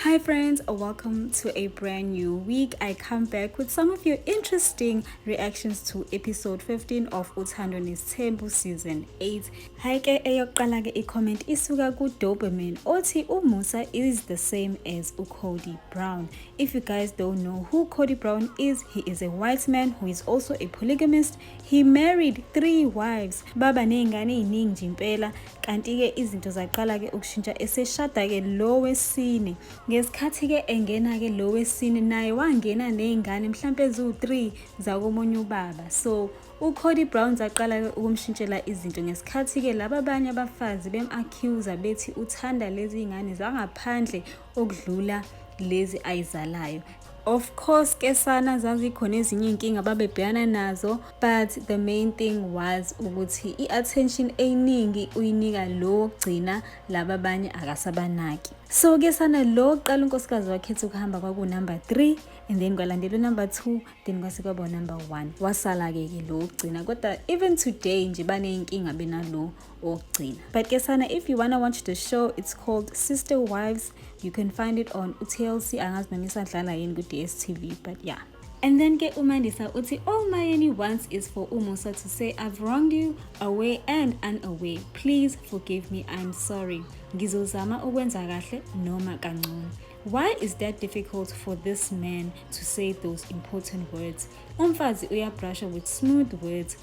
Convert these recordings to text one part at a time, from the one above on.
Hi friends, welcome to a brand new week. I come back with some of your interesting reactions to episode 15 of Uthando Nesithembu season 8. Hi ke eyokuqala ke i-comment isuka ku-Doberman othi uMusa is the same as uCody Brown. If you guys don't know who Cody Brown is, he is a white man who is also a polygamist. He married 3 wives. Baba ney'ngane ey'ningi nje impela, kanti ke izinto zaqala ke ukushintsha eseshada ke lo wesine. Ngesikhathi ke engena ke lo wesine naye wangena nezingane mhlambe eziwu3 zakomunye ubaba. So uCody Brown zaqala ke ukumshintshela izinto ngesikhathi ke laba abanye abafazi bem-accuse bethi uthanda lezi ngane zangaphandle okudlula lezi ayizalayo. Of course ke sana zazikhona ezinye inkinga babebhekana nazo, but the main thing was ukuthi i-attention eyiningi uyinika lo gcina laba abanye akasabanaki. So ke sana lo qala unkosikazi wakhetha ukuhamba kwaku number 3 and then kwalandela number 2 then kwase kwaba number 1. Wasala ke lo gcina kodwa even today nje baneyinkinga benalo ogcina. But ke sana, if you wanna watch the show, it's called Sister Wives. You can find it on TLC. Angazi noma isadlala yini ku DStv, but yeah. And then ke uMandisa uthi all Mayeni wants is for uMusa to say I've wronged you away and unaway. Please forgive me. I'm sorry. Ngizozama ukwenza kahle noma kancane. Why is that difficult for this man to say those important words? Umfazi uyabrusha with smooth words.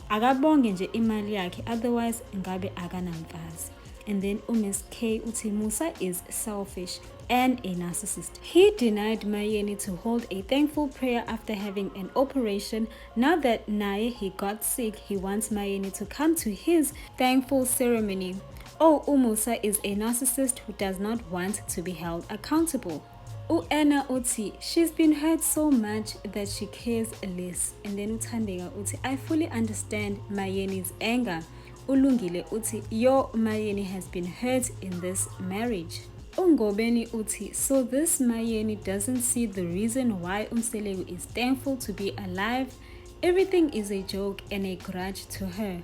Akabonge nje imali yakhe, otherwise ngabe akanamfazi. And then Miss K uthi Musa is selfish and a narcissist. He denied Mayeni to hold a thankful prayer after having an operation. Now that naye he got sick, he wants Mayeni to come to his thankful ceremony. Oh, Musa is a narcissist who does not want to be held accountable. Anna uthi she's been hurt so much that she cares less. And then Uthandeka uthi I fully understand Mayeni's anger. Ulungile uthi yo Mayeni has been hurt in this marriage. Ungobeni uthi so this Mayeni doesn't see the reason why Umselegu is thankful to be alive. Everything is a joke and a grudge to her.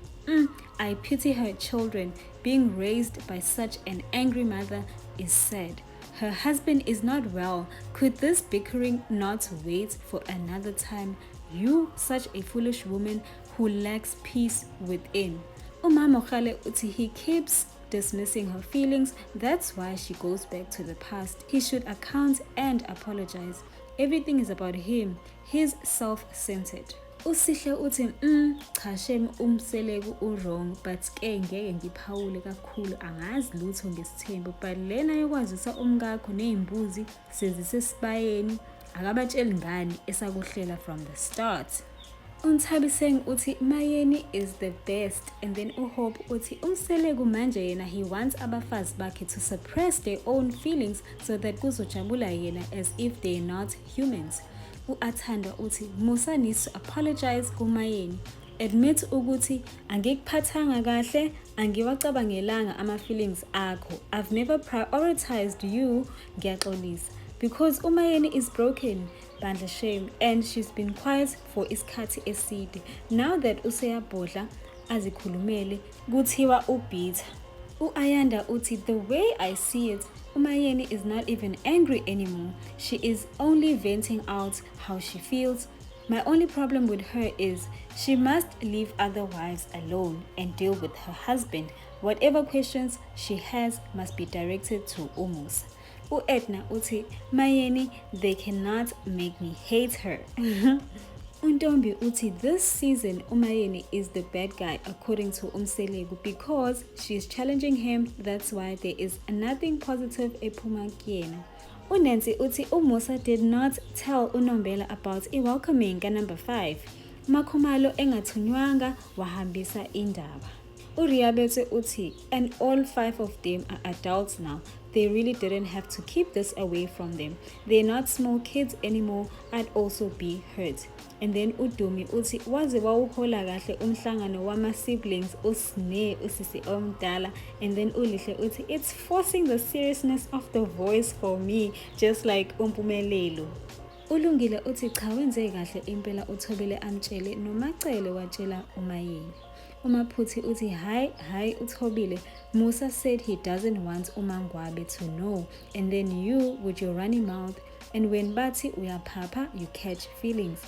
I pity her children. Being raised by such an angry mother is sad. Her husband is not well. Could this bickering not wait for another time? You, such a foolish woman who lacks peace within. Umama Khale uthi he keeps dismissing her feelings. That's why she goes back to the past. He should account and apologize. Everything is about him. He's self-centered. Usihle uthi cha shem Umselegu wrong, but ke ngeke ngiphawule kakhulu, angazi lutho ngesithembu, but lena yokwazisa umkakho nezimbuzi sezisesibayeni akabatsheli ngani esakuhlela from the start. Unthabiseng uthi Mayeni is the best, and then uHope uthi Umselegu manje yena he wants abafazi bakhe to suppress their own feelings so that kuzojabula yena as if they're not humans. Athanda uthi Musa needs to apologize kuMayeni. Admit ukuthi angikuphathanga kahle, angiwacabangelanga ama-feelings akho. I've never prioritized you, ngiyaxolisa. Because uMayeni is broken, bandla shame, and she's been quiet for isikhathi eside. Now that useyabhodla azikhulumele kuthiwa ubitha. Ayanda uthi the way I see it, Umayeni is not even angry anymore. She is only venting out how she feels. My only problem with her is she must leave other wives alone and deal with her husband. Whatever questions she has must be directed to Umus. Edna uthi Mayeni, they cannot make me hate her. Untombi uthi this season Umayeni is the bad guy according to Umselegu because she is challenging him. That's why there is nothing positive ephuma kuyena. Unancy uthi uMusa did not tell uNombela about welcoming number 5. Makhumalo engathunywanga wahambisa indaba. Uriabete uthi and all 5 of them are adults now. They really didn't have to keep this away from them. They're not small kids anymore. I'd also be hurt. And then Udumi uthi waze wawuhola kahle umhlangano wama-siblings usine usisi omdala. And then Ulihle uthi it's forcing the seriousness of the voice for me, just like Umpumelelo. Ulungile uthi cha wenze kahle impela uThobile amtshele nomacele watshela uMayeni. uMaphuthi uthi hi uThobile, Musa said he doesn't want uMangwabe to know, and then you with your runny mouth, and when bathi uyaphapha you catch feelings.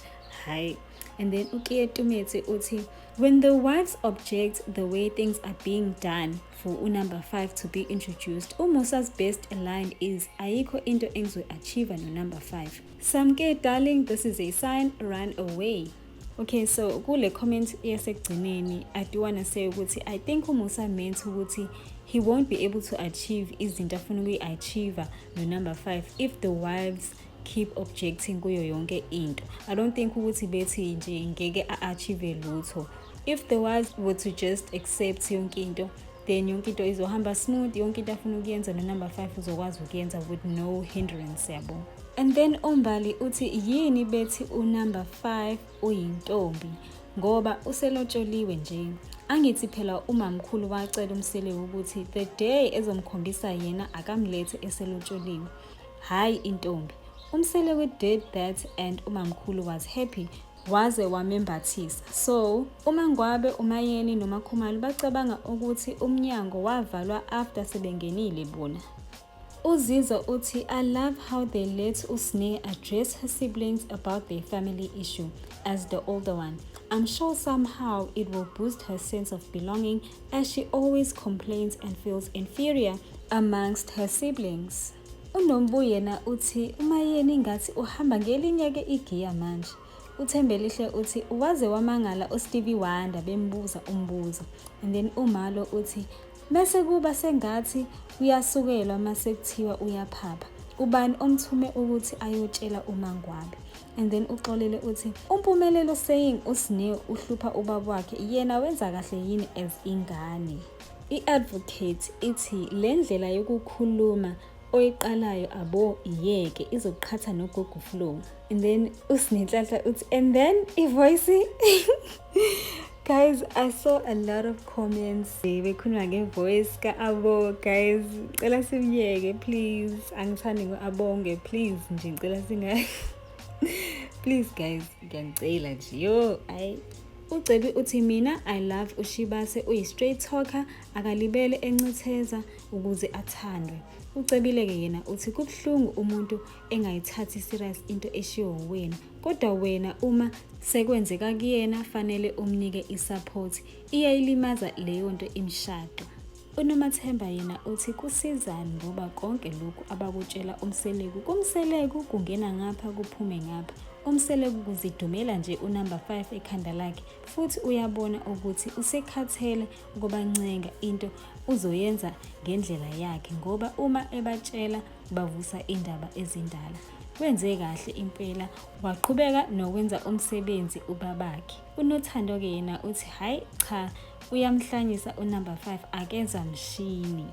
Hi. And then uKietumetse uthi, when the wives object the way things are being done for number 5 to be introduced, Musa's best line is, ayikho into engizoyi-achieve no number 5. Samke darling, this is a sign, run away. Okay, so kule comment yasekugcineni, I do want to say ukuthi I think uMusa meant ukuthi he won't be able to achieve izinto afuna ukuyi-achieve no number 5 if the wives keep objecting kuyo yonke into. I don't think ukuthi bethi nje ngeke a-achieve lutho. If the wives were to just accept yonke into, then yonke into izohamba smooth, yonke into afuna ukuyenza no number 5 uzokwazi ukuyenza with no hindrance yabo. And then uMbali uthi yini bethi number 5 uyintombi ngoba uselotsholiwe nje. Angithi phela umamkhulu wacela umsele ukuthi the day ezomkhombisa yena akamlethe eselotsholiwe, hayi intombi. Umsele did that and umamkhulu was happy, waze wamembathisa. So uMangwabe, uMayeni noMakhumalo bacabanga ukuthi umnyango wavalwa after sebengenile bona. Uzizo uthi, I love how they let Usne address her siblings about their family issue as the older one. I'm sure somehow it will boost her sense of belonging as she always complains and feels inferior amongst her siblings. uNombu yena uthi uMayeni ngathi uhamba ngelinye ke igiya manje. uThembelihle uthi waze wamangala uStevie Wonder bembuza umbuzo. And then uMalo uthi bese kuba sengathi uyasukelwa mase kuthiwa uyaphapha. Ubani omthume ukuthi ayotshela uMangwabe. And then uXolele uthi umpumelelo saying uSneil uhlupha ubaba wakhe yena wenza kahle yini as ingane. I-advocate ithi le ndlela yokukhuluma oyiqalayo abo iyeke izoqhatha noGogo Flow. And then uSnehlanhla uthi and then ivoice. Guys, I saw a lot of comments bekhuluma ngevoice ka-Abo. Guys, cela simyeke please. Angithandi ngo-Abonge please nje ngicela singayi. Please guys, ngiyangicela nje yo. uCebi uthi mina I love uShibase uyi-straight talker, akalibele encitheza ukuze athandwe. uCebile-ke yena uthi kubuhlungu umuntu engayithathi serious into eshiwo wena, kodwa wena uma sekwenzeka kuyena fanele umnike isupport, iyayilimaza leyo nto imshado. uNomathemba yena uthi kusizani ngoba konke lokhu abakutshela umseleku kumseleku kungena ngapha kuphume ngapha. Umseleku kuzidumela nje unumber 5 ekhanda lakhe futhi uyabona ukuthi usekhathele ukubancenga into uzoyenza ngendlela yakhe ngoba uma ebatshela bavusa indaba ezindala. Wenze kahle impela, waqhubeka nokwenza umsebenzi ubabakhe. uNothando-ke yena uthi hayi cha, uyamhlanyisa unumber 5 akenza mshini.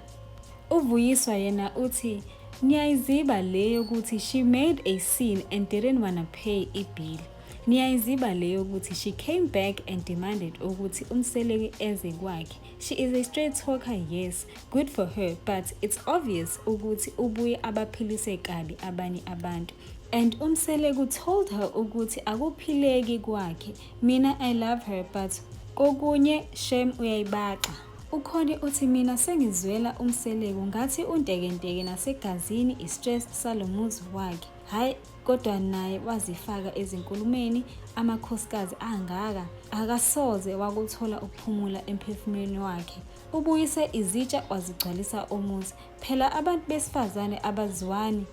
uVuyiswa yena uthi niyayiziba leyo ukuthi she made a scene and didn't wanna pay i-bill. Niyayiziba leyo ukuthi she came back and demanded ukuthi umseleki eze kwakhe. She is a straight talker, yes, good for her, but it's obvious ukuthi ubuye abaphilise kabi abanye abantu. And umseleki told her ukuthi akuphileki kwakhe. Mina I love her, but kokunye shame uyayibaqa. Ukhona uthi mina sengizwela umseleku ngathi untekenteke nasegazini i-stress salomuzi wakhe. Hayi kodwa naye wazifaka ezinkulumeni amakhosikazi angaka akasoze wakuthola ukuphumula emphefumulweni wakhe. Ubuyise izitsha wazigcwalisa umuzi. Phela abantu besifazane abaziwani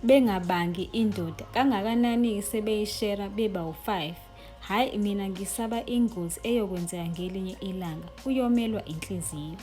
bengabangi indoda kangakanani sebeyishare beba u5. Hayi mina ngisaba ingozi eyokwenzeka ngelinye ilanga, uyomelwa inhliziyo.